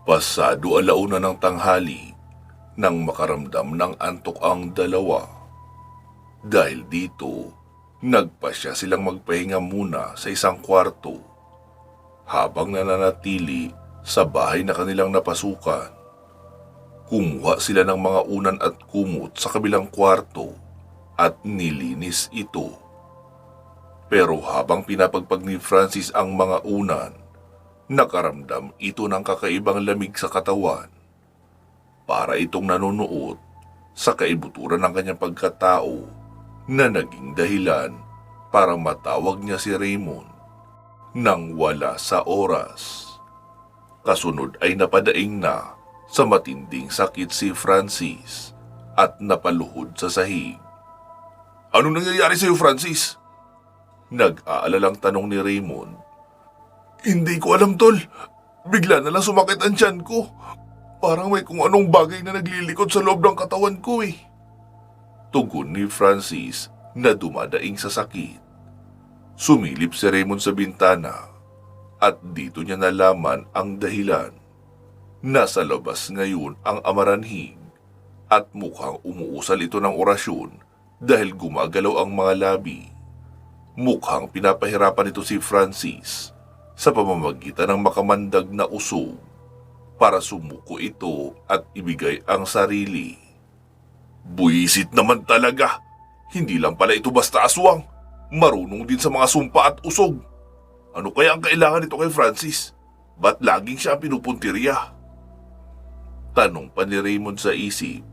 Pasado alauna ng tanghali nang makaramdam ng antok ang dalawa. Dahil dito, nagpasya silang magpahinga muna sa isang kwarto habang nananatili sa bahay na kanilang napasukan. Kumuha sila ng mga unan at kumot sa kabilang kwarto at nilinis ito. Pero habang pinapagpag ni Francis ang mga unan, nakaramdam ito ng kakaibang lamig sa katawan. Para itong nanonood sa kaibuturan ng kanyang pagkatao na naging dahilan para matawag niya si Raymond nang wala sa oras. Kasunod ay napadaing na sa matinding sakit si Francis at napaluhod sa sahig. "Ano nangyayari sa iyo, Francis?" Nag-aalalang tanong ni Raymond. "Hindi ko alam, tol. Bigla na lang sumakit ang tiyan ko. Parang may kung anong bagay na naglilikod sa loob ng katawan ko eh." Tugon ni Francis na dumadaing sa sakit. Sumilip si Raymond sa bintana at dito niya nalaman ang dahilan. Nasa labas ngayon ang amaranhig at mukhang umuusal ito ng orasyon dahil gumagalaw ang mga labi. Mukhang pinapahirapan ito si Francis sa pamamagitan ng makamandag na usog para sumuko ito at ibigay ang sarili. "Buwisit naman talaga. Hindi lang pala ito basta aswang. Marunong din sa mga sumpa at usog. Ano kaya ang kailangan nito kay Francis? Ba't laging siya ang pinupuntirya?" Tanong pa ni Raymond sa isip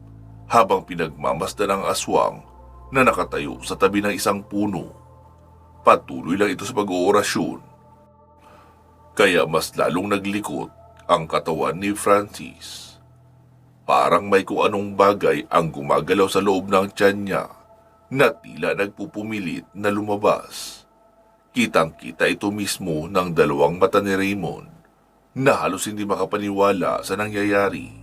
habang pinagmamasdan ang aswang na nakatayo sa tabi ng isang puno. Patuloy lang ito sa pag-oorasyon. Kaya mas lalong naglikot ang katawan ni Francis. Parang may kung anong bagay ang gumagalaw sa loob ng tiyan niya na tila nagpupumilit na lumabas. Kitang-kita ito mismo ng dalawang mata ni Raymond na halos hindi makapaniwala sa nangyayari.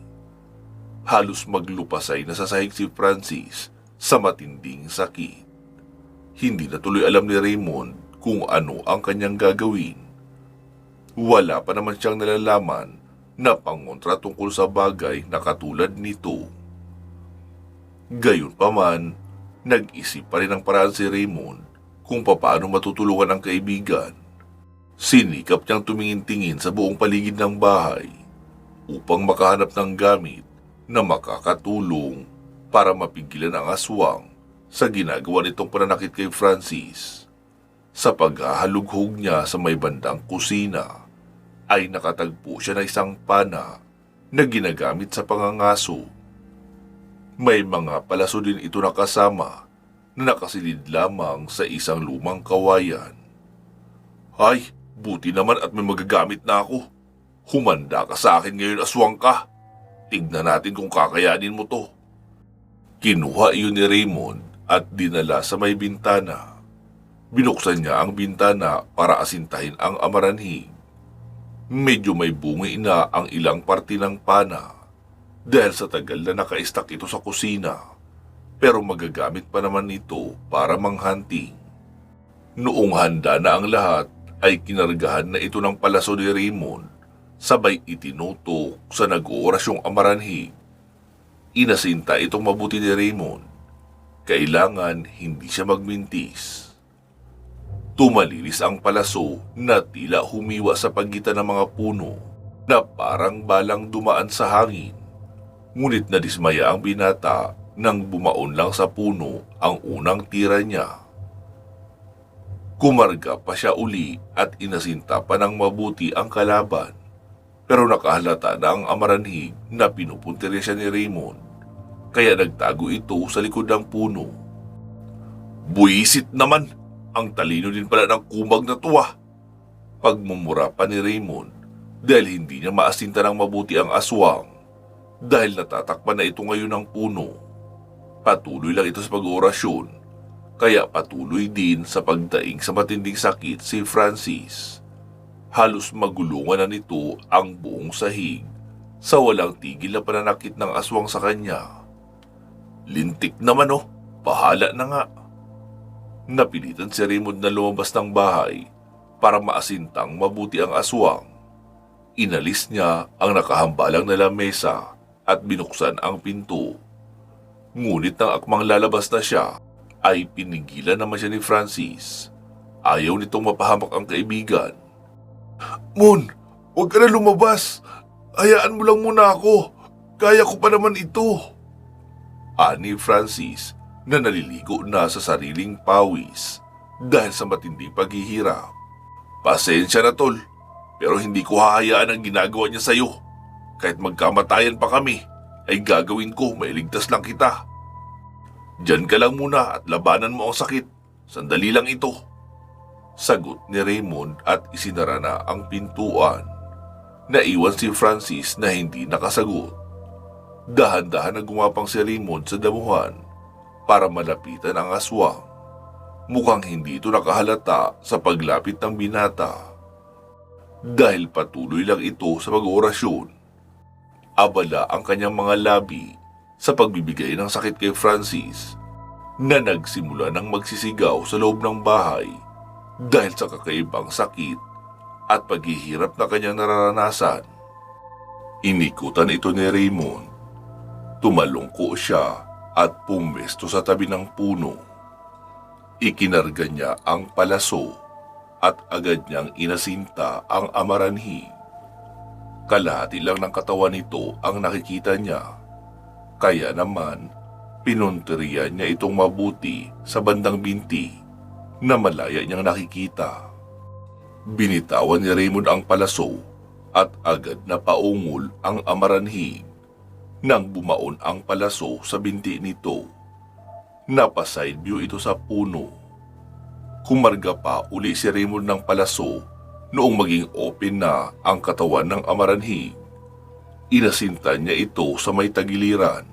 Halos maglupasay na sa sahig si Francis sa matinding sakit. Hindi na tuloy alam ni Raymond kung ano ang kanyang gagawin. Wala pa naman siyang nalalaman na pangontra tungkol sa bagay na katulad nito. Gayunpaman, nag-isip pa rin ang paraan si Raymond kung paano matutulungan ang kaibigan. Sinikap niyang tumingin-tingin sa buong paligid ng bahay upang makahanap ng gamit na makakatulong para mapigilan ang aswang sa ginagawa nitong pananakit kay Francis. Sa paghahalughog niya sa may bandang kusina, ay nakatagpo siya ng isang pana na ginagamit sa pangangaso. May mga palaso din ito na kasama na nakasilid lamang sa isang lumang kawayan. "Hay, buti naman at may magagamit na ako. Humanda ka sa akin ngayon, aswang ka. Tignan natin kung kakayanin mo to." Kinuha iyon ni Raymond at dinala sa may bintana. Binuksan niya ang bintana para asintahin ang amaranhig. Medyo may bungi na ang ilang parte ng pana dahil sa tagal na naka-stack ito sa kusina, pero magagamit pa naman ito para manghunting. Noong handa na ang lahat ay kinargahan na ito ng palaso ni Raymond, sabay itinutok sa nag-oorasyong amaranhig. Inasinta itong mabuti ni Raymond. Kailangan hindi siya magmintis. Tumalilis ang palaso na tila humiwa sa pagitan ng mga puno na parang balang dumaan sa hangin. Ngunit nadismaya ang binata nang bumaon lang sa puno ang unang tira niya. Kumarga pa siya uli at inasinta pa ng mabuti ang kalaban. Pero nakahalata na ang amaranhig na pinupuntirya siya ni Raymond, kaya nagtago ito sa likod ng puno. "Buwisit naman! Ang talino din pala ng kumag na tuwa." Pagmumura pa ni Raymond dahil hindi niya maasinta ng mabuti ang aswang dahil natatakpan na ito ngayon ng puno. Patuloy lang ito sa pag-oorasyon, kaya patuloy din sa pagdaing sa matinding sakit si Francis. Halos magulungan na nito ang buong sahig sa walang tigil na pananakit ng aswang sa kanya. "Lintik naman oh, bahala na nga." Napilitan si Raymond na lumabas ng bahay para maasintang mabuti ang aswang. Inalis niya ang nakahambalang na lamesa at binuksan ang pinto. Ngunit nang akmang lalabas na siya, ay pinigilan naman siya ni Francis. Ayaw nitong mapahamak ang kaibigan. Moon, huwag ka na lumabas. Hayaan mo lang muna ako. Kaya ko pa naman ito. Ani Francis na naliligo na sa sariling pawis dahil sa matinding paghihirap. Pasensya na tol, pero hindi ko hahayaan ang ginagawa niya sa'yo. Kahit magkamatayan pa kami, ay gagawin ko, mailigtas lang kita. Diyan ka lang muna at labanan mo ang sakit. Sandali lang ito. Sagot ni Raymond at isinara na ang pintuan. Naiwan si Francis na hindi nakasagot. Dahan-dahan na gumapang si Raymond sa damuhan para malapitan ang aswang. Mukhang hindi ito nakahalata sa paglapit ng binata. Dahil patuloy lang ito sa pag-oorasyon. Abala ang kanyang mga labi sa pagbibigay ng sakit kay Francis na nagsimula ng magsisigaw sa loob ng bahay dahil sa kakaibang sakit at paghihirap na kanyang nararanasan. Inikutan ito ni Raymond. Tumalungko siya at pumesto sa tabi ng puno. Ikinarga niya ang palaso at agad niyang inasinta ang amaranhi. Kalahati lang ng katawan nito ang nakikita niya. Kaya naman, pinunterian niya itong mabuti sa bandang binti na malaya niyang nakikita. Binitawan ni Raymond ang palaso at agad na paungol ang amaranhi. Nang bumaon ang palaso sa binti nito, napaside view ito sa puno. Kumarga pa uli si Raymond ng palaso noong maging open na ang katawan ng amaranhi. Inasinta niya ito sa may tagiliran.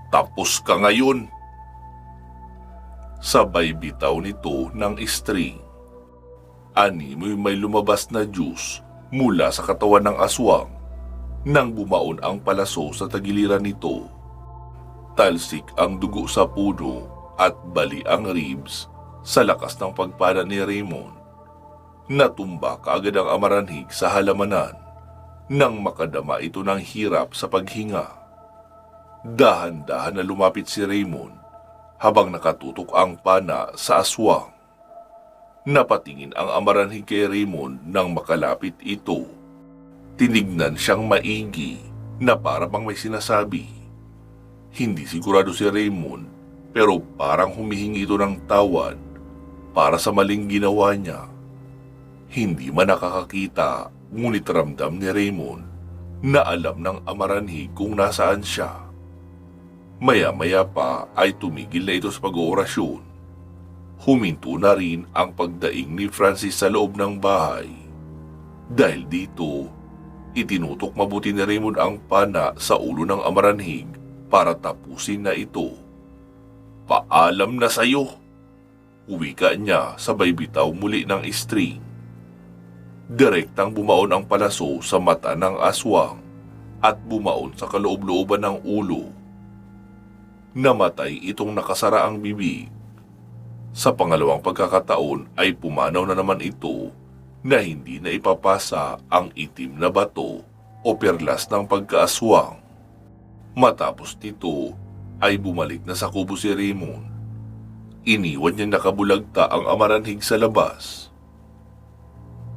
Tapos ka ngayon! Sabay bitaw nito ng string. Animoy may lumabas na juice mula sa katawan ng aswang nang bumaon ang palaso sa tagiliran nito. Talsik ang dugo sa puno at bali ang ribs sa lakas ng pagpana ni Raymond. Natumba kaagad ang amaranhig sa halamanan nang makadama ito ng hirap sa paghinga. Dahan-dahan na lumapit si Raymond habang nakatutok ang pana sa aswang. Napatingin ang amaranhig kay Raymond nang makalapit ito. Tinignan siyang maigi na para bang may sinasabi. Hindi sigurado si Raymond pero parang humihingi ito ng tawad para sa maling ginawa niya. Hindi man nakakakita ngunit ramdam ni Raymond na alam ng amaranhig kung nasaan siya. Maya-maya pa ay tumigil na ito sa pag-oorasyon. Huminto na rin ang pagdaing ni Francis sa loob ng bahay. Dahil dito, itinutok mabuti ni Raymond ang pana sa ulo ng amaranhig para tapusin na ito. Paalam na sa'yo! Uwika niya sabay bitaw muli ng string. Direktang bumaon ang palaso sa mata ng aswang at bumaon sa kaloob-looban ng ulo. Namatay itong nakasara ang bibig. Sa pangalawang pagkakataon ay pumanaw na naman ito na hindi na ipapasa ang itim na bato o perlas ng pagkaaswang. Matapos nito ay bumalik na sa kubo si Raymond. Iniwan niya nakabulagta ang amaranhig sa labas.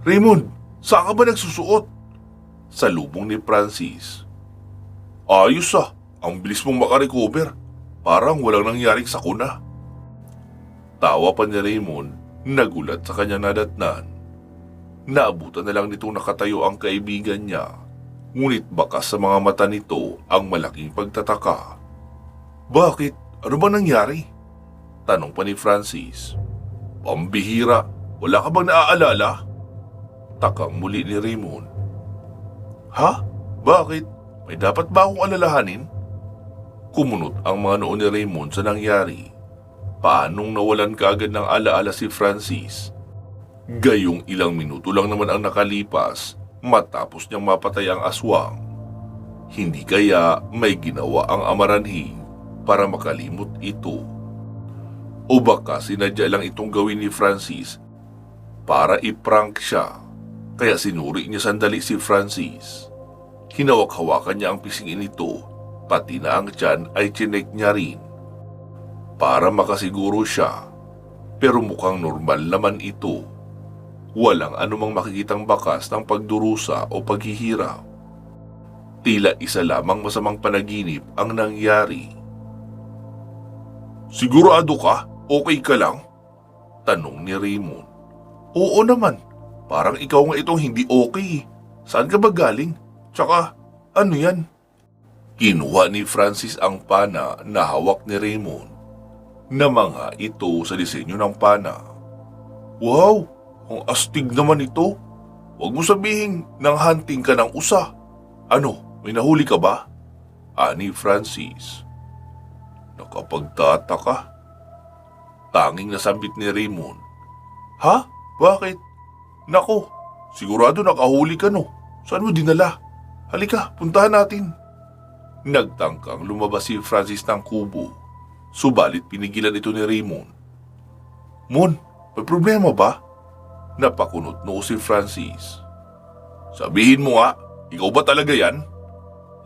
Raymond, saan ka ba nagsusuot? Salubong ni Francis. Ayos ang bilis mong makarecover. Parang walang nangyaring sakuna. Tawa pa ni Raymond, nagulat sa kanyang nadatnan. Naabutan na lang nitong nakatayo ang kaibigan niya, ngunit bakas sa mga mata nito ang malaking pagtataka. Bakit? Ano bang nangyari? Tanong pa ni Francis. Pambihira, wala ka bang naaalala? Takang muli ni Raymond. Ha? Bakit? May dapat ba akong alalahanin? Kumunot ang mga noo ni Raymond sa nangyari. Paanong nawalan kaagad ng alaala si Francis? Gayong ilang minuto lang naman ang nakalipas matapos niyang mapatay ang aswang. Hindi kaya may ginawa ang amaranhig para makalimot ito? O baka sinadya lang itong gawin ni Francis para i-prank siya, kaya sinuri niya sandali si Francis. Hinawak-hawakan niya ang pisngin nito, pati na ang tiyan ay chinek niya rin. Para makasiguro siya, pero mukhang normal naman ito. Walang anumang makikitang bakas ng pagdurusa o paghihirap. Tila isa lamang masamang panaginip ang nangyari. "Sigurado ka? Okay ka lang?" tanong ni Raymond. "Oo naman, parang ikaw nga itong hindi okay. Saan ka ba galing? Tsaka, ano yan?" Kinuha ni Francis ang pana na hawak ni Raymond. Namangha ito sa disenyo ng pana. "Wow, ang astig naman ito. Huwag mo sabihin nang hunting ka ng usa. Ano, may nahuli ka ba?" ani Francis. Nakapagtataka. Tanging nasambit ni Raymond. "Ha? Bakit?" "Nako, sigurado nakahuli ka no. Saan mo dinala? Halika, puntahan natin." Nagtangkang lumabas si Francis ng kubo. Subalit pinigilan ito ni Raymond. "Mon, may problema ba?" Napakunot noo si Francis. "Sabihin mo nga, ikaw ba talaga yan?"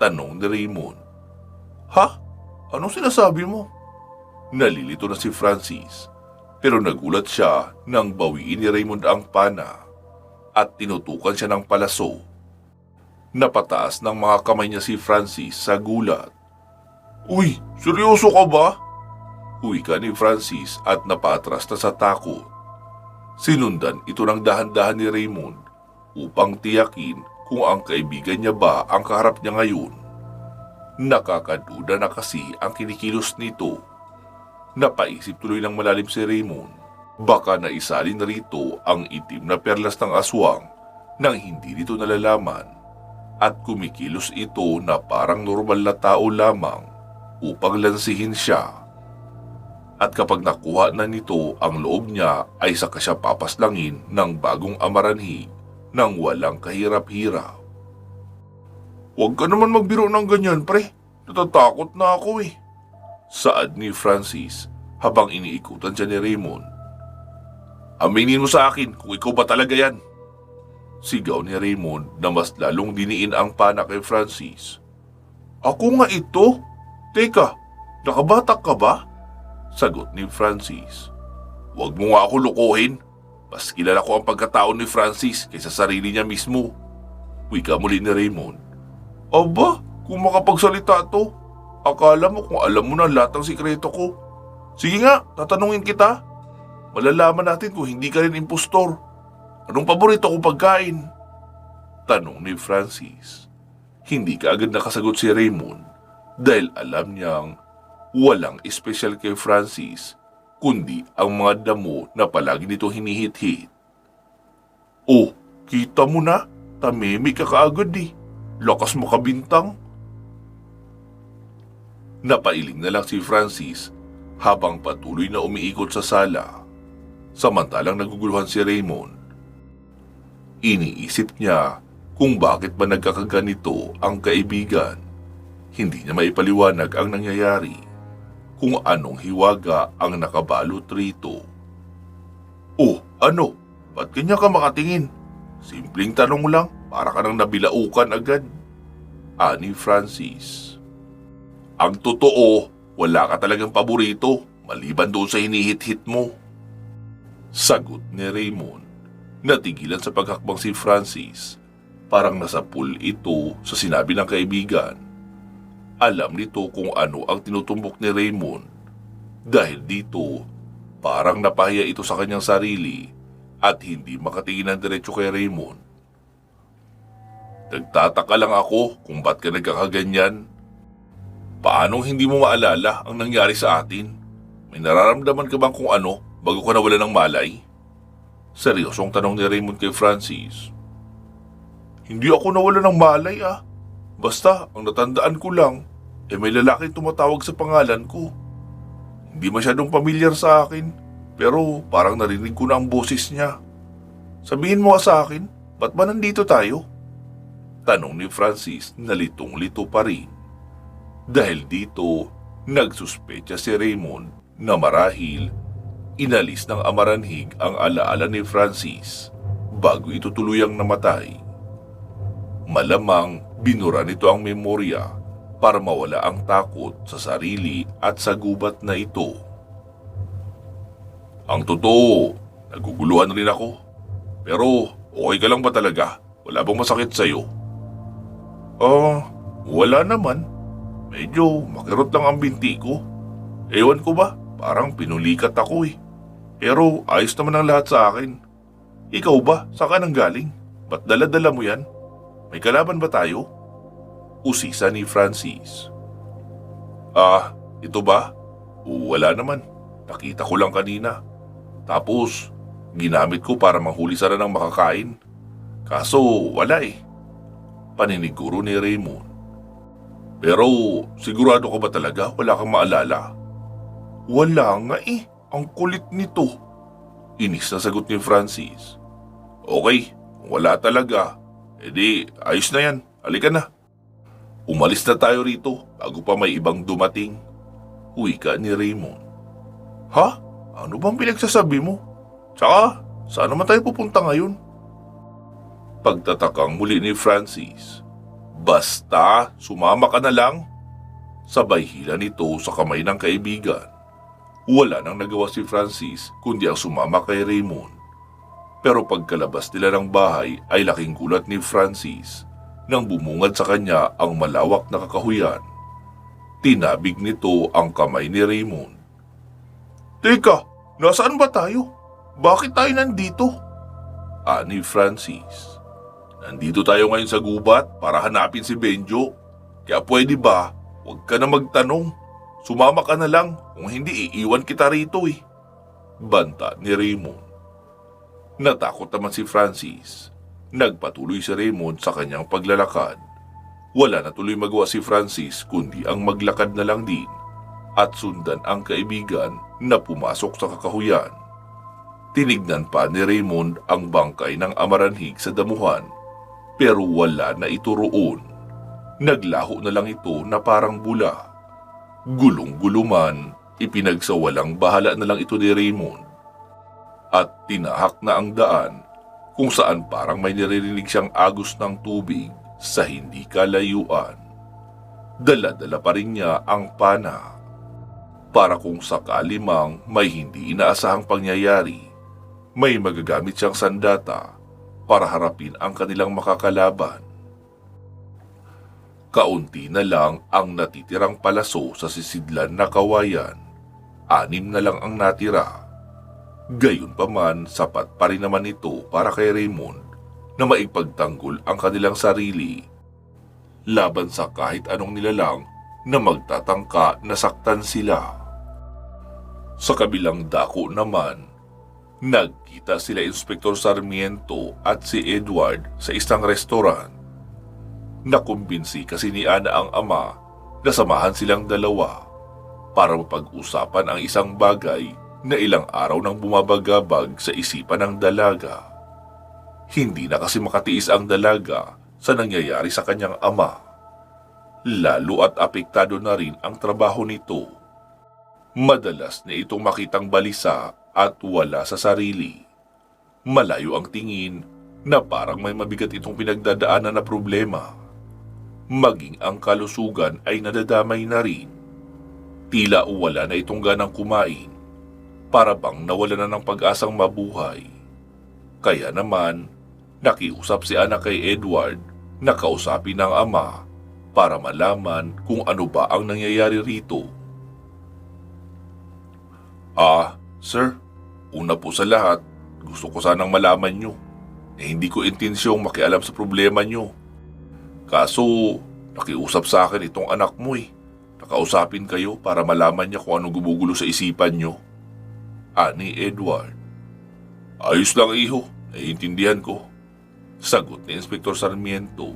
tanong ni Raymond. "Ha? Anong sinasabi mo?" Nalilito na si Francis, pero nagulat siya nang bawiin ni Raymond ang pana at tinutukan siya ng palaso. Napataas ng mga kamay niya si Francis sa gulat. "Uy, seryoso ka ba?" Wika ni Francis at napatras na sa takot. Sinundan ito ng dahan-dahan ni Raymond upang tiyakin kung ang kaibigan niya ba ang kaharap niya ngayon. Nakakaduda na kasi ang kinikilos nito. Napaisip tuloy ng malalim si Raymond. Baka naisalin na rito ang itim na perlas ng aswang nang hindi nito nalalaman at kumikilos ito na parang normal na tao lamang upang lansihin siya. At kapag nakuha na nito ang loob niya ay saka siya papaslangin ng bagong amaranhi nang walang kahirap-hirap. "Huwag ka naman magbiro ng ganyan, pre. Natatakot na ako eh," saad ni Francis habang iniikutan siya ni Raymond. "Aminin mo sa akin kung ikaw ba talaga yan," sigaw ni Raymond na mas lalong diniin ang pana kay Francis. "Ako nga ito? Teka, nakabatak ka ba?" sagot ni Francis. "Huwag mo nga ako lukuhin. Mas kilala ko ang pagkatao ni Francis kaysa sarili niya mismo," wika muli ni Raymond. "Aba, kung makapagsalita to, akala mo kung alam mo na lahat ng sikreto ko. Sige nga, tatanungin kita. Malalaman natin kung hindi ka rin impostor. Anong paborito kong pagkain?" tanong ni Francis. Hindi kaagad nakasagot si Raymond dahil alam niyang walang espesyal kay Francis kundi ang mga damo na palagi nito hinihit-hit. "Oh, kita mo na, tamimi ka kaagad eh. Lakas mo kabintang." Napailing na lang si Francis habang patuloy na umiikot sa sala. Samantalang naguguluhan si Raymond. Iniisip niya kung bakit ba nagkakaganito ang kaibigan. Hindi niya maipaliwanag ang nangyayari, kung anong hiwaga ang nakabalot rito. "Oh, ano? Ba't kanya ka makatingin? Simpleng tanong lang, para ka nang nabilaukan agad," ani Francis. "Ang totoo, wala ka talagang paborito maliban doon sa hinihit-hit mo," sagot ni Raymond. Natigilan sa paghakbang si Francis. Parang nasa pool ito sa sinabi ng kaibigan. Alam nito kung ano ang tinutumbok ni Raymond. Dahil dito, parang napahiya ito sa kanyang sarili at hindi makatingin ng diretso kay Raymond. "Nagtataka lang ako kung ba't ka nagkakaganyan. Paanong hindi mo maalala ang nangyari sa atin? May nararamdaman ka bang kung ano bago ka nawala ng malay?" Seryosong tanong ni Raymond kay Francis. "Hindi ako nawala ng malay ah. Basta, ang natandaan ko lang, may lalaking tumatawag sa pangalan ko. Hindi masyadong pamilyar sa akin, pero parang narinig ko na ang boses niya. Sabihin mo nga sa akin, ba't ba nandito tayo?" Tanong ni Francis na litong-lito pa rin. Dahil dito, nagsuspecha si Raymond na marahil inalis ng amaranhig ang alaala ni Francis bago ito tuluyang namatay. Malamang binura nito ang memorya para mawala ang takot sa sarili at sa gubat na ito. Ang totoo, naguguluhan rin ako. Pero okay ka lang ba talaga? Wala bang masakit sa'yo? Wala naman. Medyo makirot lang ang binti ko. Ewan ko ba, parang pinulikat ako eh. Pero ayos naman ang lahat sa akin. Ikaw ba, saan ka nang galing? Ba't dala-dala mo yan? May kalaban ba tayo? Usisa ni Francis. Ito ba? Wala naman. Nakita ko lang kanina. Tapos, ginamit ko para manghuli sana ng makakain. Kaso, wala eh. Paniniguro ni Raymond. Pero, sigurado ka ba talaga wala kang maalala? Wala nga eh. Ang kulit nito. Inis na sagot ni Francis. Okay, kung wala talaga, edi ayos na yan. Halika na. Umalis na tayo rito bago pa may ibang dumating. Wika ni Raymond. Ha? Ano bang pinagsasabi mo? Tsaka, saan naman tayo pupunta ngayon? Pagtatakang muli ni Francis. Basta, sumama ka na lang. Sabay hila nito sa kamay ng kaibigan. Wala nang nagawa si Francis kundi ang sumama kay Raymond. Pero pagkalabas nila ng bahay ay laking gulat ni Francis nang bumungad sa kanya ang malawak na kakahuyan. Tinabig nito ang kamay ni Raymond. Teka, nasaan ba tayo? Bakit tayo nandito? Ani Francis. Nandito tayo ngayon sa gubat para hanapin si Benjo. Kaya pwede ba, huwag ka na magtanong. Sumama ka na lang, kung hindi iiwan kita rito eh. Banta ni Raymond. Natakot naman si Francis. Nagpatuloy si Raymond sa kanyang paglalakad. Wala na tuloy magawa si Francis kundi ang maglakad na lang din at sundan ang kaibigan na pumasok sa kakahuyan. Tinignan pa ni Raymond ang bangkay ng amaranhig sa damuhan pero wala na ito roon. Naglaho na lang ito na parang bula. Gulong-guluman, ipinagsawalang bahala na lang ito ni Raymond. At tinahak na ang daan kung saan parang may naririnig siyang agos ng tubig sa hindi kalayuan. Dala-dala pa rin niya ang pana. Para kung sakali mang may hindi inaasahang pangyayari, may magagamit siyang sandata para harapin ang kanilang makakalaban. Kaunti na lang ang natitirang palaso sa sisidlan na kawayan. 6 na lang ang natira. Gayunpaman, sapat pa rin naman ito para kay Raymond na maipagtanggol ang kanilang sarili laban sa kahit anong nilalang na magtatangka na saktan sila. Sa kabilang dako naman, nagkita sila Inspektor Sarmiento at si Edward sa isang restaurant. Nakumbinsi kasi ni Ana ang ama na samahan silang dalawa para mapag-usapan ang isang bagay na ilang araw nang bumabagabag sa isipan ng dalaga. Hindi na kasi makatiis ang dalaga sa nangyayari sa kanyang ama. Lalo at apektado na rin ang trabaho nito. Madalas na itong makitang balisa at wala sa sarili. Malayo ang tingin na parang may mabigat itong pinagdadaanan na problema. Maging ang kalusugan ay nadadamay na rin. Tila wala na itong ganang kumain. Para bang nawala na ng pag-asang mabuhay. Kaya naman, nakiusap si Ana kay Edward na kausapin ng ama para malaman kung ano ba ang nangyayari rito. Sir, una po sa lahat, gusto ko sanang malaman nyo hindi ko intensyong makialam sa problema nyo. Kaso, nakiusap sa akin itong anak mo eh. Nakausapin kayo para malaman niya kung anong gumugulo sa isipan nyo. Ani Edward. Ayos lang iho, naiintindihan ko. Sagot ni Inspektor Sarmiento.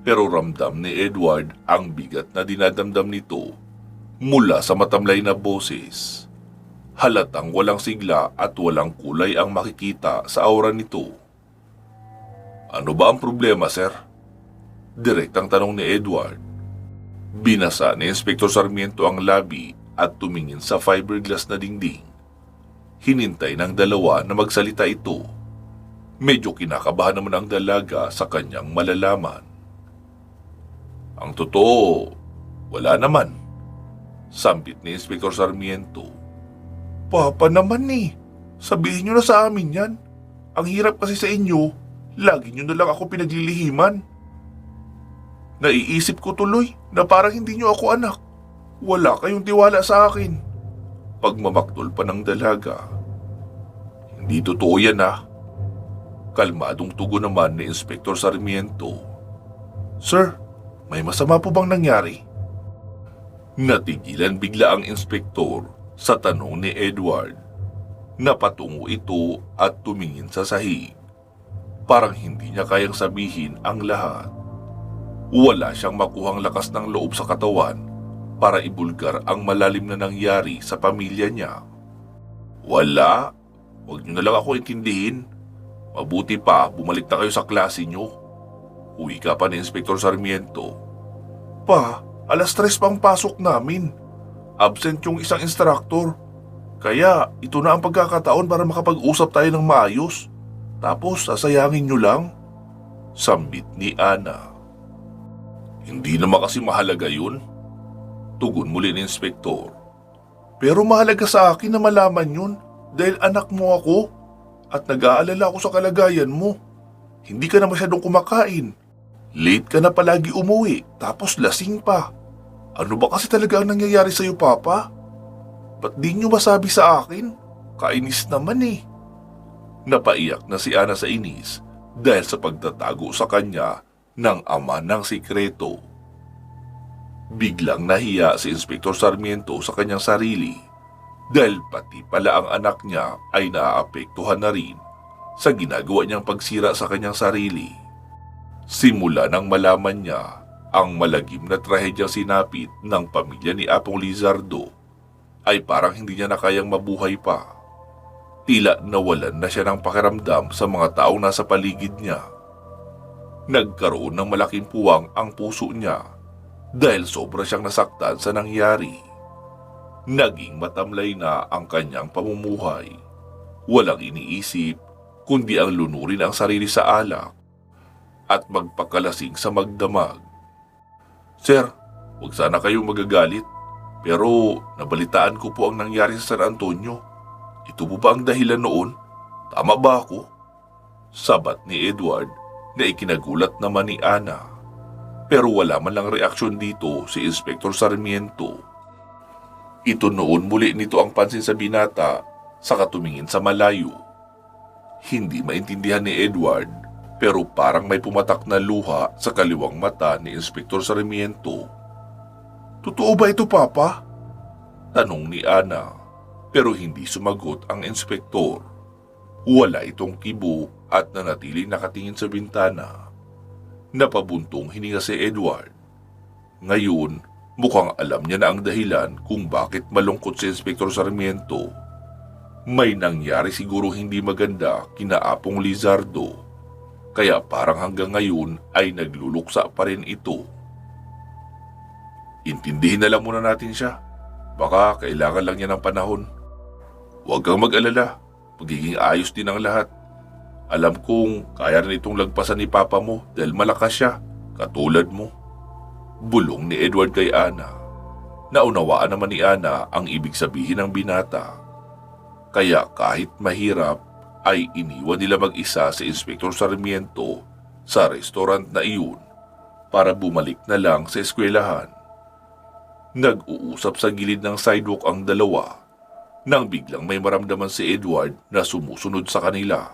Pero ramdam ni Edward ang bigat na dinadamdam nito mula sa matamlay na boses. Halatang walang sigla at walang kulay ang makikita sa aura nito. Ano ba ang problema, sir? Direktang tanong ni Edward. Binasa ni Inspektor Sarmiento ang labi at tumingin sa fiberglass na dingding. Hinintay ng dalawa na magsalita ito. Medyo kinakabahan naman ang dalaga sa kanyang malalaman. Ang totoo, wala naman. Sambit ni Inspektor Sarmiento. Papa naman eh, sabihin nyo na sa amin yan. Ang hirap kasi sa inyo, lagi nyo na lang ako pinaglilihiman. Naiisip ko tuloy na parang hindi nyo ako anak. Wala kayong tiwala sa akin. Pagmamaktol pa ng dalaga. Hindi totoo yan ah. Kalmadong tugon naman ni Inspektor Sarmiento. Sir, may masama po bang nangyari? Natigilan bigla ang inspektor sa tanong ni Edward. Napatungo ito at tumingin sa sahig. Parang hindi niya kayang sabihin ang lahat. Wala siyang makuhang lakas ng loob sa katawan para ibulgar ang malalim na nangyari sa pamilya niya. Wala, huwag niyo na lang ako intindihin. Mabuti pa bumalik na kayo sa klase niyo. Uwi ka pa ni Inspektor Sarmiento. Pa, alas 3 pang pasok namin. Absent yung isang instructor. Kaya ito na ang pagkakataon para makapag-usap tayo ng maayos. Tapos sasayangin nyo lang. Sambit ni Ana. Hindi naman kasi mahalaga yun. Tugon muli ni Inspektor. Pero mahalaga sa akin na malaman yun dahil anak mo ako at nag-aalala ako sa kalagayan mo. Hindi ka na masyadong kumakain. Late ka na palagi umuwi tapos lasing pa. Ano ba kasi talaga ang nangyayari sa'yo, Papa? Ba't di nyo masabi sa akin? Kainis naman eh. Napaiyak na si Ana sa inis dahil sa pagtatago sa kanya ng ama ng sikreto. Biglang nahiya si Inspektor Sarmiento sa kanyang sarili dahil pati pala ang anak niya ay naaapektuhan na rin sa ginagawa niyang pagsira sa kanyang sarili. Simula nang malaman niya ang malagim na trahedyang sinapit ng pamilya ni Apong Lizardo, ay parang hindi niya na kayang mabuhay pa. Tila nawalan na siya ng pakiramdam sa mga taong nasa paligid niya. Nagkaroon ng malaking puwang ang puso niya dahil sobra siyang nasaktan sa nangyari. Naging matamlay na ang kanyang pamumuhay. Walang iniisip kundi ang lunurin ang sarili sa alak at magpakalasing sa magdamag. Sir, huwag sana kayong magagalit, pero nabalitaan ko po ang nangyari sa San Antonio. Ito po ba ang dahilan noon? Tama ba ako? Sabat ni Edward na ikinagulat naman ni Ana. Pero wala man lang reaksyon dito si Inspektor Sarmiento. Ito noon muli nito ang pansin sa binata sa katumingin sa malayo. Hindi maintindihan ni Edward pero parang may pumatak na luha sa kaliwang mata ni Inspektor Sarmiento. Totoo ba ito, Papa? Tanong ni Ana pero hindi sumagot ang inspektor. Wala itong kibo at nanatiling nakatingin sa bintana. Napabuntong hininga si Edward. Ngayon, mukhang alam niya na ang dahilan kung bakit malungkot si Inspektor Sarmiento. May nangyari siguro hindi maganda kina Apong Lizardo, kaya parang hanggang ngayon ay nagluluksa pa rin ito. Intindihin na lang muna natin siya. Baka kailangan lang niya ng panahon. Huwag kang mag-alala, magiging ayos din ang lahat. Alam kong kaya rin itong lagpasan ni Papa mo dahil malakas siya, katulad mo. Bulong ni Edward kay Ana. Naunawaan naman ni Ana ang ibig sabihin ng binata. Kaya kahit mahirap ay iniwan nila mag-isa si Inspektor Sarmiento sa restaurant na iyon para bumalik na lang sa eskwelahan. Nag-uusap sa gilid ng sidewalk ang dalawa nang biglang may maramdaman si Edward na sumusunod sa kanila.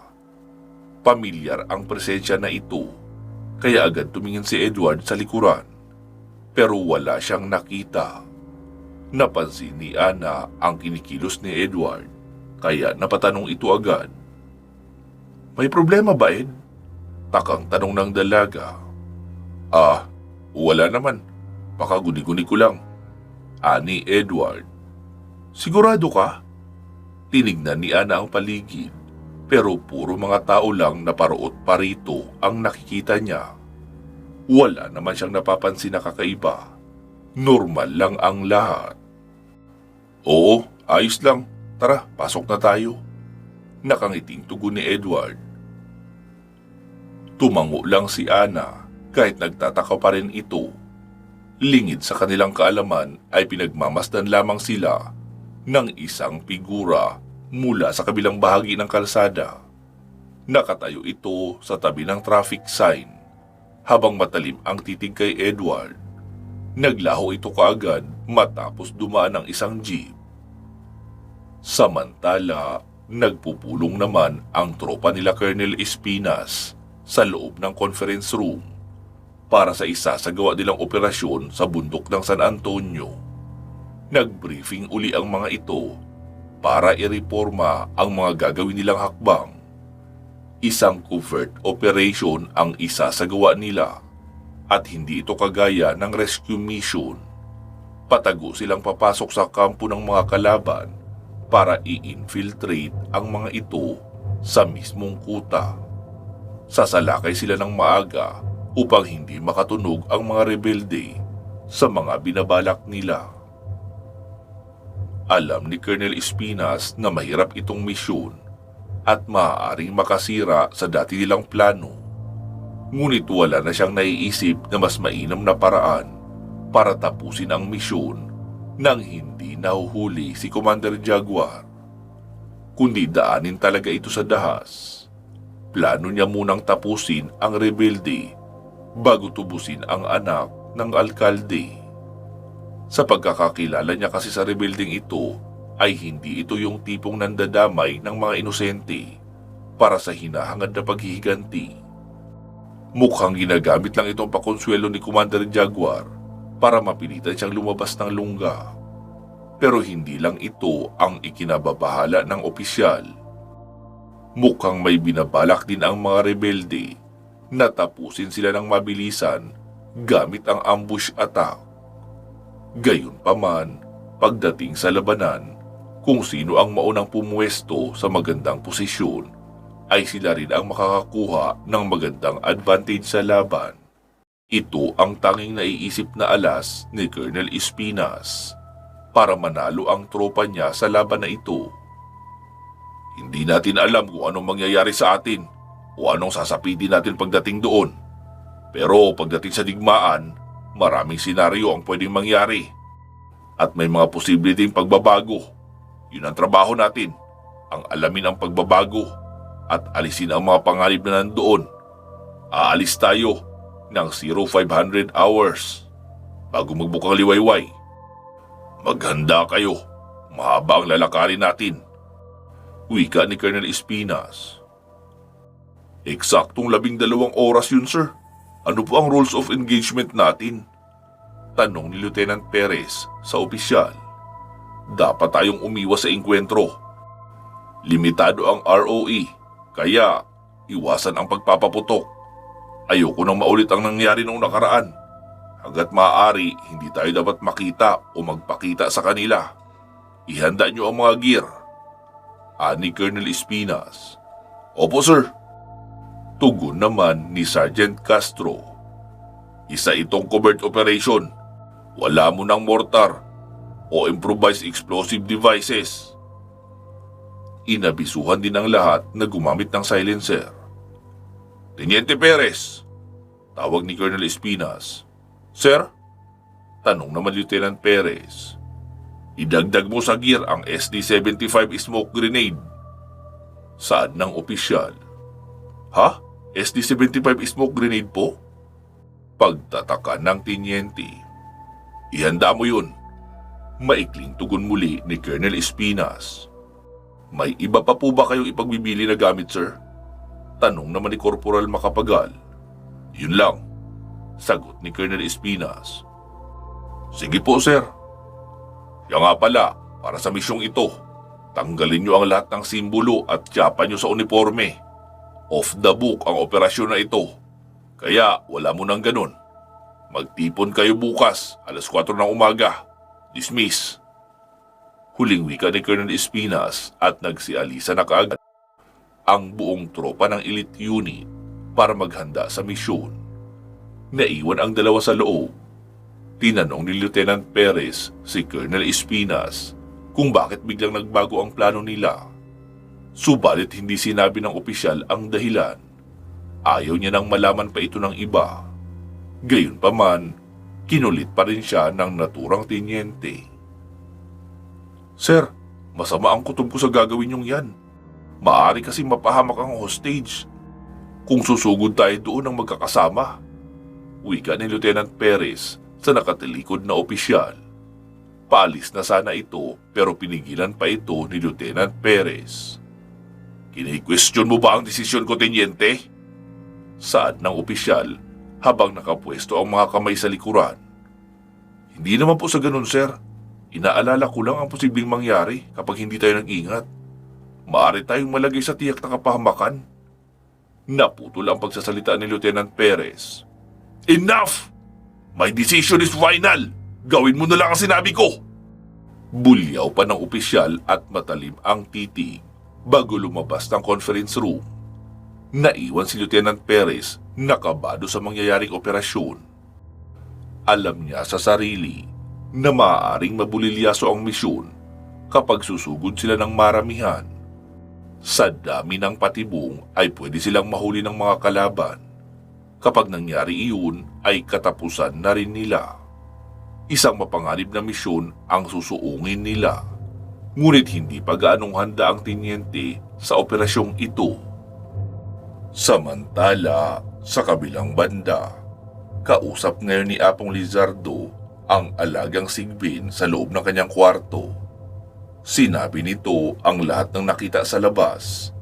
Pamilyar ang presensya na ito kaya agad tumingin si Edward sa likuran pero wala siyang nakita. Napansin ni Ana ang kinikilos ni Edward kaya napatanong ito agad. May problema ba, Ed? Takang tanong ng dalaga. Wala naman. Baka guni-guni ko lang. Ani Edward. Sigurado ka? Tinignan ni Ana ang paligid pero puro mga tao lang na paroot pa rito ang nakikita niya. Wala naman siyang napapansin na kakaiba. Normal lang ang lahat. Oo, ayos lang. Tara, pasok na tayo. Nakangiting tugon ni Edward. Tumango lang si Ana kahit nagtataka pa rin ito. Lingid sa kanilang kaalaman ay pinagmamasdan lamang sila ng isang figura mula sa kabilang bahagi ng kalsada. Nakatayo ito sa tabi ng traffic sign habang matalim ang titig kay Edward. Naglaho ito kaagad matapos dumaan ang isang jeep. Samantala, nagpupulong naman ang tropa nila Colonel Espinas sa loob ng conference room para sa isasagawa nilang operasyon sa bundok ng San Antonio. Nagbriefing uli ang mga ito para ireporma ang mga gagawin nilang hakbang. Isang covert operation ang isasagawa nila at hindi ito kagaya ng rescue mission. Patago silang papasok sa kampo ng mga kalaban para i-infiltrate ang mga ito sa mismong kuta. Sasalakay sila ng maaga upang hindi makatunog ang mga rebelde sa mga binabalak nila. Alam ni Colonel Espinas na mahirap itong misyon at maaaring makasira sa dati nilang plano. Ngunit wala na siyang naiisip na mas mainam na paraan para tapusin ang misyon nang hindi nahuhuli si Commander Jaguar. Kundi daanin talaga ito sa dahas. Plano niya munang tapusin ang rebelde bago tubusin ang anak ng alkalde. Sa pagkakakilala niya kasi sa rebeldeng ito, ay hindi ito yung tipong nandadamay ng mga inosente para sa hinahangad na paghihiganti. Mukhang ginagamit lang itong pakonsuelo ni Commander Jaguar para mapilitan siyang lumabas ng lungga. Pero hindi lang ito ang ikinababahala ng opisyal. Mukhang may binabalak din ang mga rebelde na tapusin sila ng mabilisan gamit ang ambush attack. Gayunpaman, pagdating sa labanan, kung sino ang maunang pumuwesto sa magandang posisyon, ay sila rin ang makakakuha ng magandang advantage sa laban. Ito ang tanging naiisip na alas ni Colonel Espinas para manalo ang tropa niya sa laban na ito. Hindi natin alam kung anong mangyayari sa atin o anong sasapitin natin pagdating doon. Pero pagdating sa digmaan, maraming senaryo ang pwedeng mangyari. At may mga posible ding pagbabago. Yun ang trabaho natin, ang alamin ang pagbabago at alisin ang mga panganib na nandoon. Aalis tayo ng 0500 hours bago magbukang liwayway. Maghanda kayo, mahaba ang lalakarin natin. Wika ni Colonel Espinas. Eksaktong 12 oras yun, sir. Ano po ang rules of engagement natin? Tanong ni Lieutenant Perez sa opisyal. Dapat tayong umiwas sa engkwentro. Limitado ang ROE, kaya iwasan ang pagpapaputok. Ayoko nang maulit ang nangyari noong nakaraan. Hanggat maaari, hindi tayo dapat makita o magpakita sa kanila. Ihanda nyo ang mga gear. Ani Colonel Espinas. Opo, sir. Tugon naman ni Sergeant Castro. Isa itong covert operation. Wala mo ng mortar o improvised explosive devices. Inabisuhan din ang lahat na gumamit ng silencer. Teniente Perez, tawag ni Colonel Espinas. Sir? Tanong naman Lieutenant Perez. Idagdag mo sa gear ang SD-75 smoke grenade. Saan ng opisyal? Ha? SD-75 smoke grenade po? Pagtataka ng teniente. Ihanda mo yun. Maikling tugon muli ni Colonel Espinas. May iba pa po ba kayong ipagbibili na gamit, sir? Tanong naman ni Corporal Macapagal. Yun lang, sagot ni Colonel Espinas. Sige po, sir. Kaya nga pala, para sa misyong ito, tanggalin nyo ang lahat ng simbolo at tiyapa nyo sa uniforme. Off the book ang operasyon na ito. Kaya wala mo nang ganun. Magtipon kayo bukas, alas 4 ng umaga. Dismiss. Huling wika ni Colonel Espinas at nagsialisa na kaagad ang buong tropa ng elite unit para maghanda sa misyon. Naiwan ang dalawa sa loob. Tinanong ni Lieutenant Perez si Colonel Espinas kung bakit biglang nagbago ang plano nila. Subalit hindi sinabi ng opisyal ang dahilan. Ayaw niya nang malaman pa ito ng iba. Gayunpaman, kinulit pa rin siya ng naturang tenyente. Sir, masama ang kutob ko sa gagawin niyong yan. Maaari kasi mapahamak ang hostage kung susugod tayo doon ng magkakasama. Wika ni Lieutenant Perez sa nakatilikod na opisyal. Paalis na sana ito pero pinigilan pa ito ni Lieutenant Perez. Kini-question mo ba ang desisyon ko, tenyente? Saad ng opisyal habang nakapwesto ang mga kamay sa likuran. Hindi naman po sa ganun, sir. Inaalala ko lang ang posibleng mangyari kapag hindi tayo nag-ingat. Maaari tayong malagay sa tiyak na kapahamakan. Naputol ang pagsasalita ni Lieutenant Perez. Enough! My decision is final! Gawin mo na lang ang sinabi ko! Bulyaw pa ng opisyal at matalim ang titig bago lumabas ng conference room. Naiwan si Lieutenant Perez nakabado sa mangyayaring operasyon. Alam niya sa sarili na maaaring mabulilyaso ang misyon kapag susugod sila ng maramihan. Sa dami ng patibong ay pwede silang mahuli ng mga kalaban. Kapag nangyari iyon ay katapusan na rin nila. Isang mapanganib na misyon ang susuungin nila. Ngunit hindi pa gaanong handa ang tenyente sa operasyong ito. Samantala, sa kabilang banda, kausap ngayon ni Apong Lizardo ang alagang Sigbin sa loob ng kanyang kwarto. Sinabi nito ang lahat ng nakita sa labas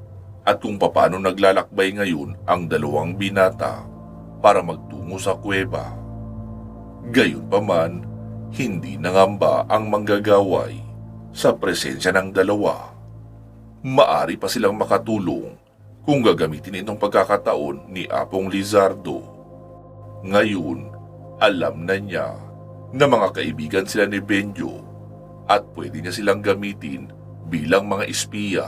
at kung paano naglalakbay ngayon ang dalawang binata para magtungo sa kuweba. Gayunpaman, hindi nangamba ang manggagaway sa presensya ng dalawa. Maari pa silang makatulong kung gagamitin itong pagkakataon ni Apong Lizardo. Ngayon, alam na niya na mga kaibigan sila ni Benjo at pwede niya silang gamitin bilang mga espiya.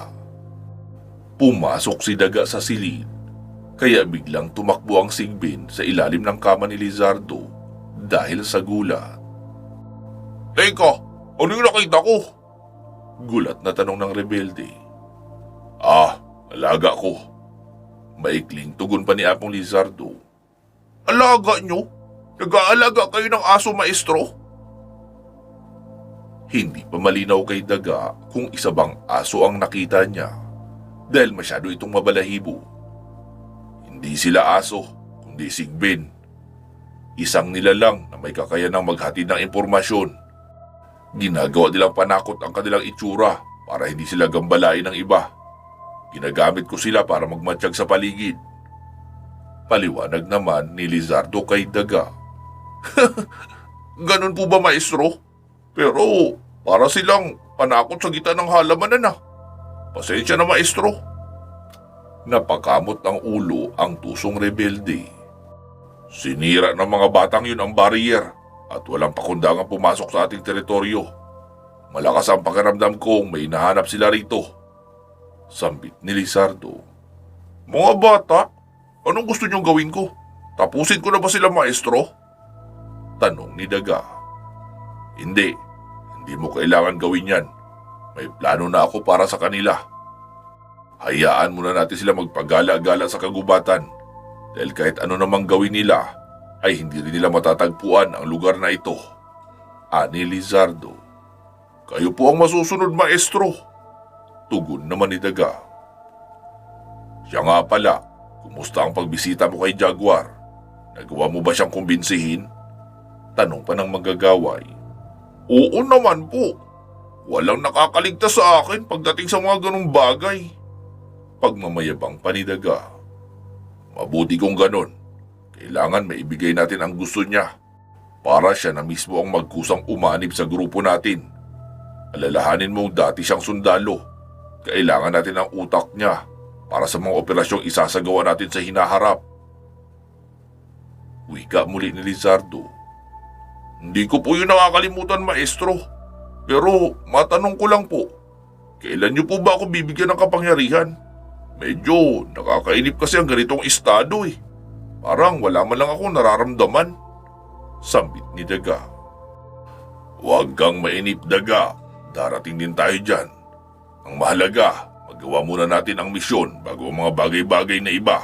Pumasok si Daga sa silid, kaya biglang tumakbo ang Sigbin sa ilalim ng kama ni Lizardo dahil sa gulat. Teka, ano yung nakita ko? Gulat na tanong ng rebelde. Alaga ko. Maikling tugon pa ni Apong Lizardo. Alaga nyo? Nag-aalaga kayo ng aso, maestro? Hindi pa malinaw kay Daga kung isa bang aso ang nakita niya dahil masyado itong mabalahibo. Hindi sila aso, kundi Sigbin. Isang nilalang na may kakayanang maghatid ng impormasyon. Ginagawa nilang panakot ang kanilang itsura para hindi sila gambalain ng iba. Ginagamit ko sila para magmatsyag sa paligid. Paliwanag naman ni Lizardo kay Daga. Ganun po ba, maestro? Pero para silang panakot sa gitna ng halamanan na. Pasensya na, maestro. Napakamot ang ulo ang tusong rebelde. Sinira ng mga batang yun ang barrier at walang pakundangang pumasok sa ating teritoryo. Malakas ang pakiramdam kong may nahanap sila rito. Sambit ni Lizardo. Mga bata, anong gusto niyong gawin ko? Tapusin ko na ba sila, maestro? Tanong ni Daga. Hindi mo kailangan gawin yan. May plano na ako para sa kanila. Hayaan muna natin sila magpagala-gala sa kagubatan dahil kahit ano namang gawin nila ay hindi rin nila matatagpuan ang lugar na ito. Ani Lizardo. Kayo po ang masusunod, maestro. Tugon naman ni Daga. Siya nga pala, kumusta ang pagbisita mo kay Jaguar? Nagawa mo ba siyang kumbinsihin? Tanong pa ng manggagaway. Oo naman po. Walang nakakaligtas sa akin pagdating sa mga ganong bagay. Pagmamayabang pa ni Daga. Mabuti kung ganon. Kailangan maibigay natin ang gusto niya para siya na mismo ang magkusang umanib sa grupo natin. Alalahanin mong dati siyang sundalo. Kailangan natin ang utak niya para sa mga operasyong isasagawa natin sa hinaharap. Wika muli ni Lizardo. Hindi ko po yun nakakalimutan, maestro. Pero matanong ko lang po, kailan niyo po ba ako bibigyan ng kapangyarihan? Medyo nakakainip kasi ang ganitong estado eh. Parang wala man lang ako nararamdaman. Sambit ni Daga. Huwag kang mainip, Daga. Darating din tayo dyan. Ang mahalaga, magawa muna natin ang misyon bago ang mga bagay-bagay na iba.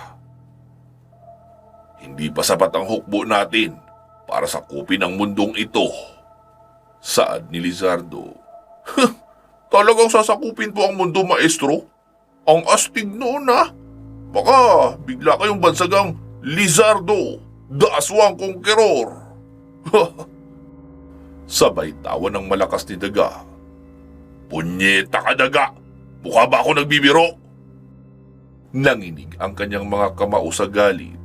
Hindi pa sapat ang hukbo natin para sakupin ang mundong ito. Saad ni Lizardo. Talagang sasakupin po ang mundo, maestro? Ang astig noon ha. Baka bigla kayong bansagang Lizardo, the Aswang Conqueror. Sabay tawa ng malakas ni Daga. Punyeta ka, Daga! Mukha ba ako nagbibiro? Nanginig ang kanyang mga kamao sa galit.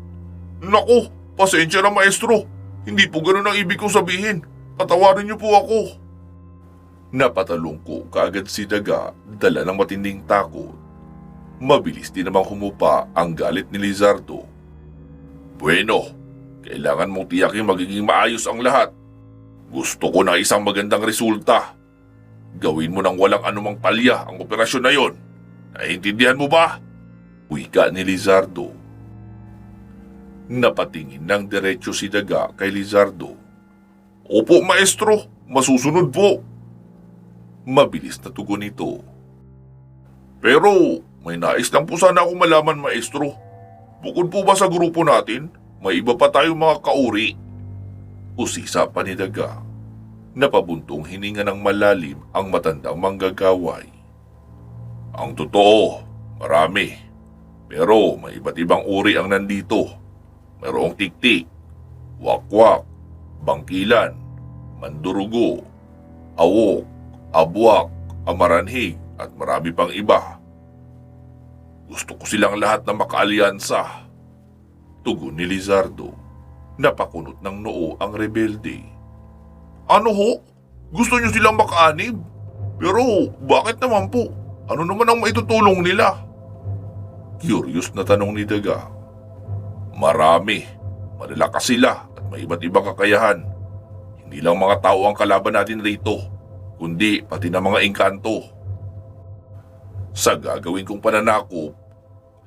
Naku, pasensya na maestro. Hindi po ganun ang ibig kong sabihin. Patawarin niyo po ako. Napatalong ko kaagad si Daga, dala ng matinding takot. Mabilis din namang humupa ang galit ni Lizardo. Bueno, kailangan mong tiyakin magiging maayos ang lahat. Gusto ko na isang magandang resulta. Gawin mo nang walang anumang palya ang operasyon na yon. Naiintindihan mo ba? Wika ni Lizardo. Napatingin ng diretsyo si Daga kay Lizardo. Opo, maestro. Masusunod po. Mabilis na tugon nito. Pero may nais lang po sana akong malaman, maestro. Bukod po ba sa grupo natin, may iba pa tayong mga kauri? Usisa pa ni Daga. Napabuntong hininga ng malalim ang matandang manggagaway. Ang totoo, marami. Pero may iba't ibang uri ang nandito. Mayroong tiktik, wakwak, bangkilan, mandurugo, awok, abwak, amaranhig at marami pang iba. Gusto ko silang lahat na makaalyansa. Tugon ni Lizardo. Napakunot ng noo ang rebelde. Ano ho? Gusto niyo silang makaanib? Pero bakit naman po? Ano naman ang maitutulong nila? Curious na tanong ni Daga. Marami. Malalakas sila at may iba't ibang kakayahan. Hindi lang mga tao ang kalaban natin rito, kundi pati na mga engkanto. Sa gagawin kong pananakop,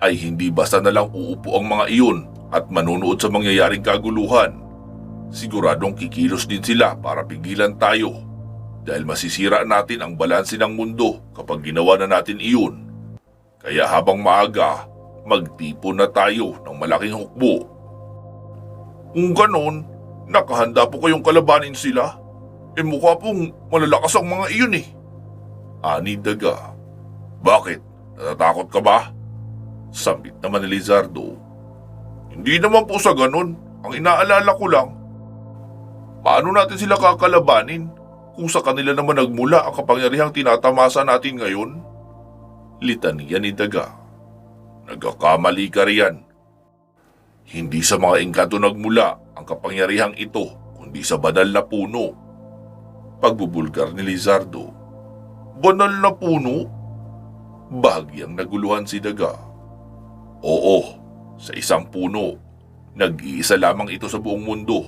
ay hindi basta na lang uupo ang mga iyon at manunood sa mangyayaring kaguluhan. Siguradong kikilos din sila para pigilan tayo dahil masisira natin ang balanse ng mundo kapag ginawa na natin iyon. Kaya habang maaga, magtipon na tayo ng malaking hukbo. Kung ganon, nakahanda po kayong kalabanin sila. Mukha pong malalakas ang mga iyon eh. Ani Daga. Bakit? Natatakot ka ba? Sambit naman ni Lizardo. Hindi naman po sa ganon. Ang inaalala ko lang, paano natin sila kakalabanin kung sa kanila naman nagmula ang kapangyarihang tinatamasa natin ngayon? Litanya ni Daga. Nagkakamali ka riyan. Hindi sa mga engkanto nagmula ang kapangyarihang ito, kundi sa banal na puno. Pagbubulgar ni Lizardo. Banal na puno? Bahagyang naguluhan si Daga. Oo, sa isang puno. Nag-iisa lamang ito sa buong mundo.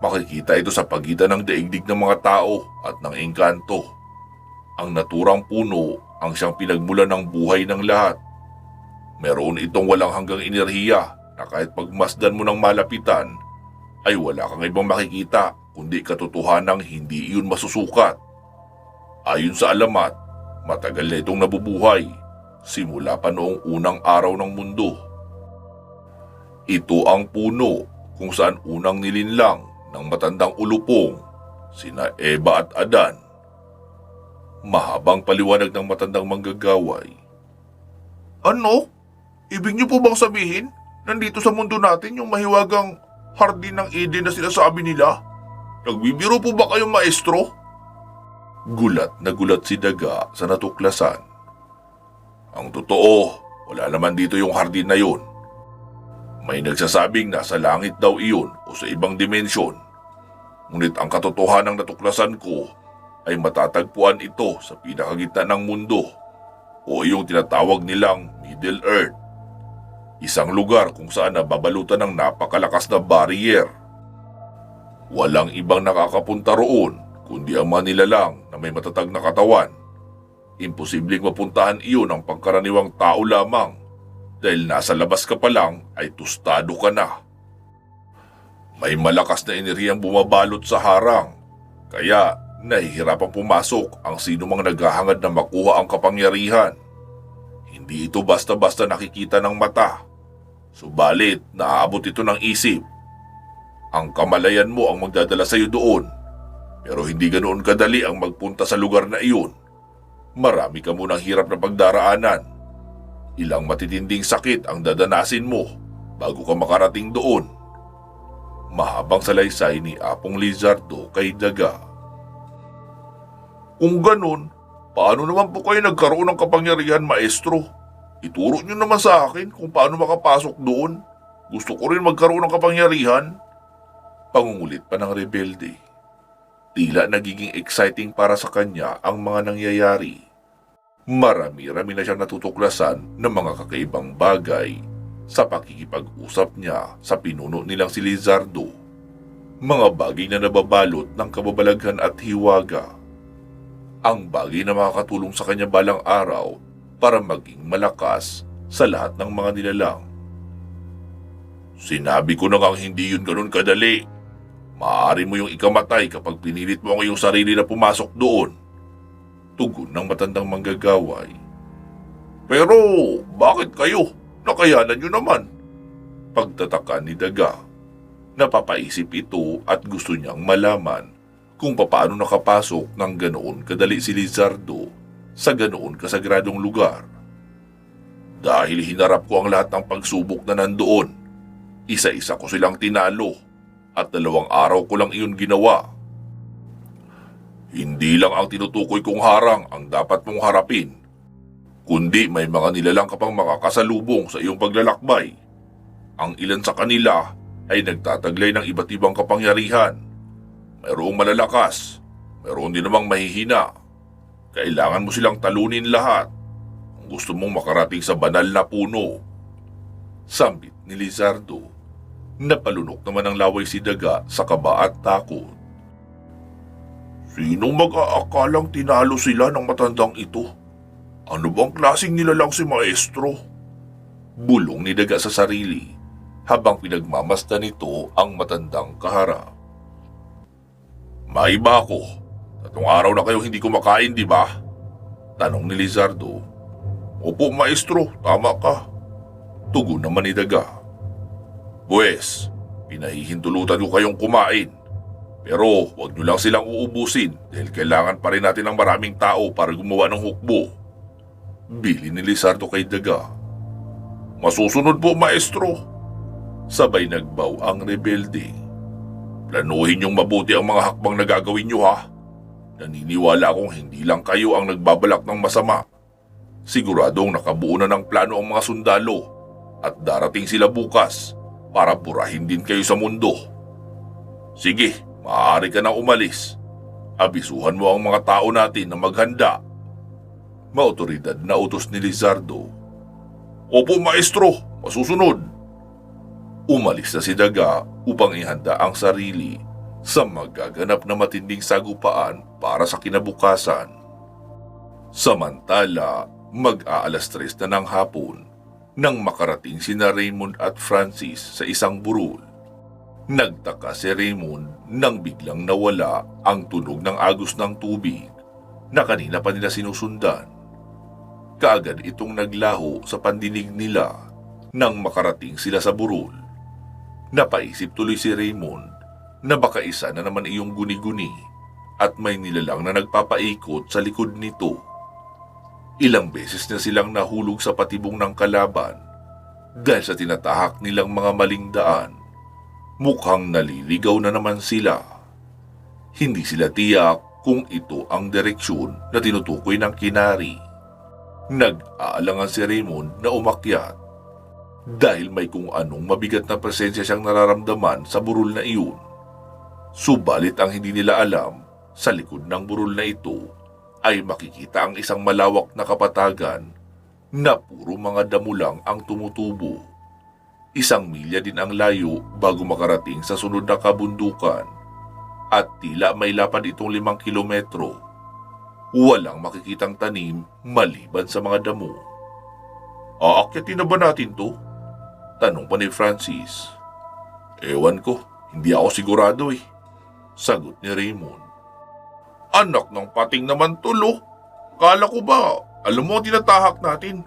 Makikita ito sa pagitan ng daigdig ng mga tao at ng engkanto. Ang naturang puno ang siyang pinagmulan ng buhay ng lahat. Meron itong walang hanggang enerhiya na kahit pagmasdan mo ng malapitan ay wala kang ibang makikita kundi katotohanang hindi iyon masusukat. Ayon sa alamat, matagal na itong nabubuhay simula pa noong unang araw ng mundo. Ito ang puno kung saan unang nilinlang ng matandang ulupong sina Eva at Adan. Mahabang paliwanag ng matandang manggagaway. Ano? Ibig niyo po bang sabihin, nandito sa mundo natin yung mahiwagang hardin ng Eden na sinasabi nila? Nagbibiro po ba kayong maestro? Gulat na gulat si Daga sa natuklasan. Ang totoo, wala naman dito yung hardin na yun. May nagsasabing nasa langit daw iyon o sa ibang dimensyon. Ngunit ang katotohanang natuklasan ko ay matatagpuan ito sa pinakagitna ng mundo o yung tinatawag nilang Middle Earth. Isang lugar kung saan nababalutan ng napakalakas na barrier. Walang ibang nakakapunta roon kundi ang mga nilalang na may matatag na katawan. Imposibleng mapuntahan iyon ng pangkaraniwang tao lamang dahil nasa labas ka pa lang ay tustado ka na. May malakas na enerhiyang bumabalot sa harang kaya nahihirapang pumasok ang sino mang naghahangad na makuha ang kapangyarihan. Hindi ito basta-basta nakikita ng mata. Subalit, naaabot ito ng isip. Ang kamalayan mo ang magdadala sa iyo doon. Pero hindi ganoon kadali ang magpunta sa lugar na iyon. Marami ka munang hirap na pagdaraanan. Ilang matitinding sakit ang dadanasin mo bago ka makarating doon. Mahabang salaysay ni Apong Lizardo kay Daga. Kung ganon, paano naman po kayo nagkaroon ng kapangyarihan, maestro? Ituro niyo naman sa akin kung paano makapasok doon. Gusto ko rin magkaroon ng kapangyarihan. Pangungulit pa ng rebelde. Tila nagiging exciting para sa kanya ang mga nangyayari. Marami-rami na siyang natutuklasan ng mga kakaibang bagay sa pakikipag-usap niya sa pinuno nilang si Lizardo. Mga bagay na nababalot ng kababalaghan at hiwaga. Ang bagay na makakatulong sa kanya balang araw para maging malakas sa lahat ng mga nilalang. Sinabi ko na ngang hindi yun ganun kadali. Maaari mo yung ikamatay kapag pinilit mo ang iyong sarili na pumasok doon. Tugon ng matandang manggagaway. Pero bakit kayo? Nakayanan nyo naman. Pagtataka ni Daga. Napapaisip ito at gusto niyang malaman kung papaano nakapasok ng ganoon kadali si Lizardo sa ganoon kasagradong lugar. Dahil hinarap ko ang lahat ng pagsubok na nandoon. Isa-isa ko silang tinalo. At 2 araw ko lang iyon ginawa. Hindi lang ang tinutukoy kong harang ang dapat mong harapin, kundi may mga nilalang ka pang makakasalubong sa iyong paglalakbay. Ang ilan sa kanila ay nagtataglay ng iba't ibang kapangyarihan. Mayroong malalakas, mayroon din namang mahihina. Kailangan mo silang talunin lahat kung gusto mong makarating sa banal na puno. Sambit ni Lizardo. Napalunok naman ang laway si Daga sa kaba at takot. Sinong mag-aakalang tinalo sila ng matandang ito? Ano bang klaseng nilalang si maestro? Bulong ni Daga sa sarili habang pinagmamasdan nito ang matandang kaharap. Maiba ako. 3 araw na kayong hindi kumakain, di ba? Tanong ni Lizardo. Opo, maestro, tama ka. Tugon naman ni Daga. Buwes, pinahihintulutan ko kayong kumain. Pero huwag nyo lang silang uubusin dahil kailangan pa rin natin ng maraming tao para gumawa ng hukbo. Bili ni Lizardo kay Daga. Masusunod po, maestro. Sabay nagbaw ang rebelde. Planuhin niyong mabuti ang mga hakbang na gagawin niyo, ha? Naniniwala akong hindi lang kayo ang nagbabalak ng masama. Siguradong nakabuo na ng plano ang mga sundalo at darating sila bukas para burahin din kayo sa mundo. Sige, maaari ka nang umalis. Abisuhan mo ang mga tao natin na maghanda. Maotoridad na utos ni Lizardo. Opo, maestro, masusunod. Umalis na si Daga upang ihanda ang sarili sa magaganap na matinding sagupaan para sa kinabukasan. Samantala, mag-aalas 3 na ng hapon nang makarating sina Raymond at Francis sa isang burol. Nagtaka si Raymond nang biglang nawala ang tunog ng agos ng tubig na kanina pa nila sinusundan. Kaagad itong naglaho sa pandinig nila nang makarating sila sa burol. Napaisip tuloy si Raymond na baka isa na naman iyong guni-guni at may nilalang na nagpapaikot sa likod nito. Ilang beses na silang nahulog sa patibong ng kalaban dahil sa tinatahak nilang mga maling daan. Mukhang naliligaw na naman sila. Hindi sila tiyak kung ito ang direksyon na tinutukoy ng kinari. Nag-aalangan si Raymond na umakyat dahil may kung anong mabigat na presensya siyang nararamdaman sa burol na iyon. Subalit ang hindi nila alam, sa likod ng burol na ito ay makikita ang isang malawak na kapatagan na puro mga damo lang ang tumutubo. 1 milya din ang layo bago makarating sa sunod na kabundukan at tila may lapad itong 5 kilometro. Walang makikitang tanim maliban sa mga damo. Aakyatin na ba natin to? Tanong pa ni Francis. Ewan ko, hindi ako sigurado eh. Sagot ni Raymond. Anak ng pating naman tulo. Kala ko ba, alam mo tinatahak natin.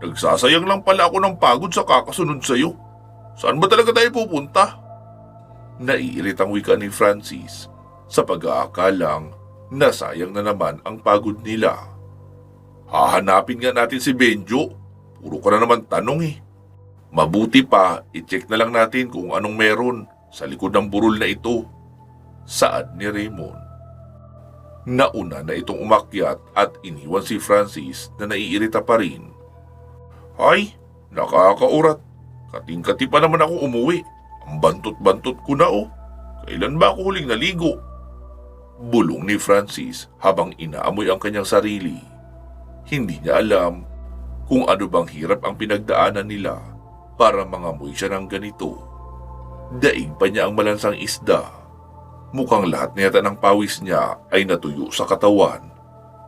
Nagsasayang lang pala ako ng pagod sa kakasunod sa'yo. Saan ba talaga tayo pupunta? Naiiritang wika ni Francis sa pag-aakalang nasayang na naman ang pagod nila. Hahanapin nga natin si Benjo. Puro ka na naman tanong eh. Mabuti pa, i-check na lang natin kung anong meron sa likod ng burol na ito. Saad ni Raymond. Nauna na itong umakyat at iniwan si Francis na naiirita pa rin. Ay, nakakaurat. Kating-kati pa naman ako umuwi. Ang bantot-bantot ko na oh. Kailan ba ako huling naligo? Bulong ni Francis habang inaamoy ang kanyang sarili. Hindi niya alam kung ano bang hirap ang pinagdaanan nila para mangamoy siya ng ganito. Daig pa niya ang malansang isda. Mukhang lahat na yata ng pawis niya ay natuyo sa katawan.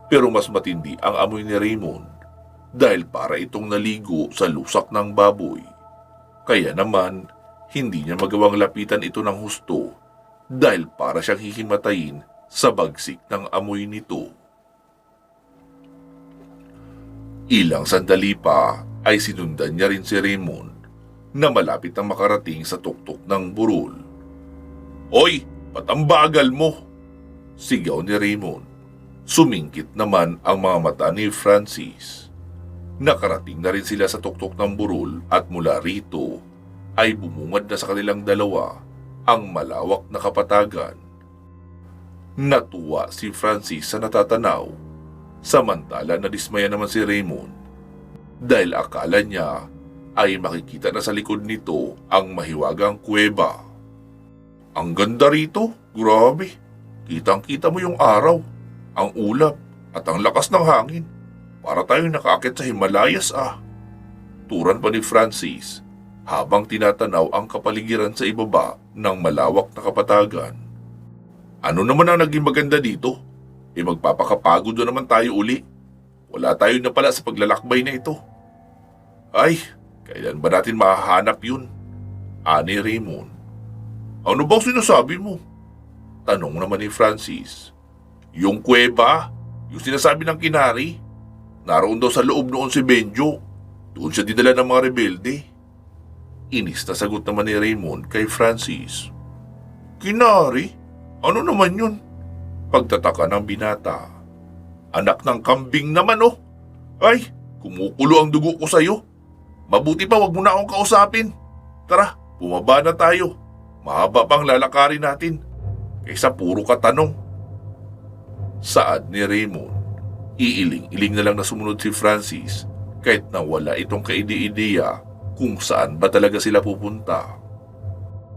Pero mas matindi ang amoy ni Raymond dahil para itong naligo sa lusak ng baboy. Kaya naman, hindi niya magawang lapitan ito ng husto dahil para siyang hihimatayin sa bagsik ng amoy nito. Ilang sandali pa ay sinundan niya rin si Raymond na malapit na makarating sa tuktok ng burol. Oy, ba't ang bagal mo? Sigaw ni Raymond. Sumingkit naman ang mga mata ni Francis. Nakarating na rin sila sa tuktok ng burol at mula rito ay bumungad na sa kanilang dalawa ang malawak na kapatagan. Natuwa si Francis sa natatanaw, samantala nadismaya naman si Raymond dahil akala niya ay makikita na sa likod nito ang mahiwagang kuweba. Ang ganda rito, grabe. Kitang-kita mo yung araw, ang ulap at ang lakas ng hangin. Para tayong nakaakit sa Himalayas ah. Turan pa ni Francis habang tinatanaw ang kapaligiran sa ibaba ng malawak na kapatagan. Ano naman ang naging maganda dito? Magpapakapagod na naman tayo uli. Wala tayo na pala sa paglalakbay na ito. Ay, kailan ba natin mahahanap yun? Ani Raymond. Ano bang sinasabi mo? Tanong naman ni Francis. Yung kuweba, yung sinasabi ng kinari. Naroon daw sa loob noon si Benjo. Doon siya dinala ng mga rebelde. Inis na sagot naman ni Raymond kay Francis. Kinari? Ano naman yun? Pagtataka ng binata. Anak ng kambing naman oh. Ay, kumukulo ang dugo ko sa'yo. Mabuti pa wag mo na akong kausapin. Tara, bumaba na tayo. Mahaba pang lalakarin natin. Kaysa puro katanong. Saad ni Raymond. Iiling-iling na lang na sumunod si Francis kahit na wala itong kaide-ideya kung saan ba talaga sila pupunta.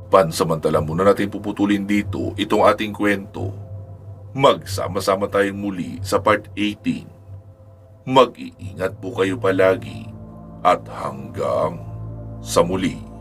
Pansamantala muna natin puputulin dito itong ating kwento. Magsama-sama tayong muli sa part 18. Mag-iingat po kayo palagi at hanggang sa muli.